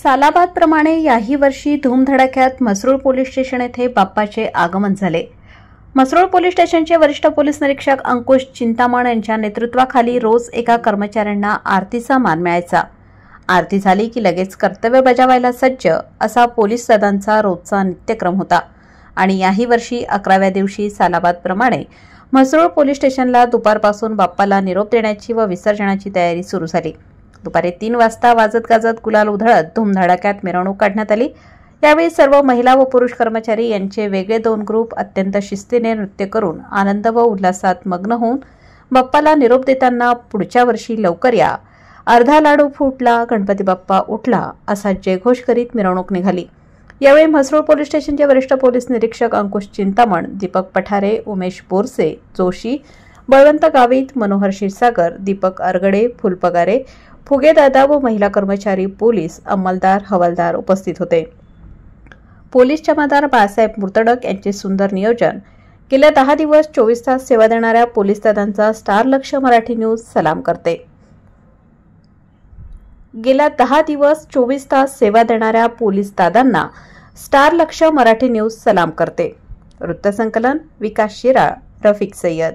सालाबाद प्रमाणे याही वर्षी धूमधडाक्यात म्हसरूळ पोलीस स्टेशन येथे बाप्पाचे आगमन झाले। म्हसरूळ पोलीस स्टेशनचे वरिष्ठ पोलीस निरीक्षक अंकुश चिंतामण यांच्या नेतृत्वाखाली रोज एका कर्मचाऱ्यांना आरतीचा मान मिळायचा। आरती झाली की लगेच कर्तव्य बजावायला सज्ज असा पोलीस दादांचा रोजचा नित्यक्रम होता आणि याही वर्षी 11व्या दिवशी सालाबाद प्रमाणे म्हसरूळ पोलीस स्टेशनला दुपारपासून बाप्पाला निरोप देण्याची व विसर्जनाची तयारी सुरू झाली। दुपारी 3 वाजता वाजत गाजत गुलाल उधळत धूमधडाक्यात मिरवणूक काढण्यात आली। यावेळी सर्व महिला व पुरुष कर्मचारी यांचे वेगळे 2 ग्रुप अत्यंत शिस्तीने नृत्य करून आनंद व उल्हासात मग्न होऊन बाप्पाला निरोप देताना पुढच्या वर्षी लवकर या, अर्धा लाडू फुटला, गणपती बाप्पा उठला असा जयघोष करीत मिरवणूक निघाली। यावेळी म्हसरूळ पोलीस स्टेशनचे वरिष्ठ पोलीस निरीक्षक अंकुश चिंतामण, दीपक पठारे, उमेश बोरसे, जोशी, बळवंत गावित, मनोहर क्षीरसागर, दीपक अरगडे, फुलपगारे, फुगेदादा व महिला कर्मचारी, पोलीस, अंमलदार, हवालदार उपस्थित होते। पोलीस जमादार बाळासाहेब मुर्तडक यांचे सुंदर नियोजन। गेल्या 10 दिवस 24 तास सेवा देणाऱ्या पोलीस दादांचा स्टार लक्ष मराठी न्यूज सलाम करते। गेल्या 10 दिवस 24 तास सेवा देणाऱ्या पोलीस दादांना स्टार लक्ष मराठी न्यूज सलाम करते। वृत्तसंकलन विकास शिराळ, रफिक सय्यद।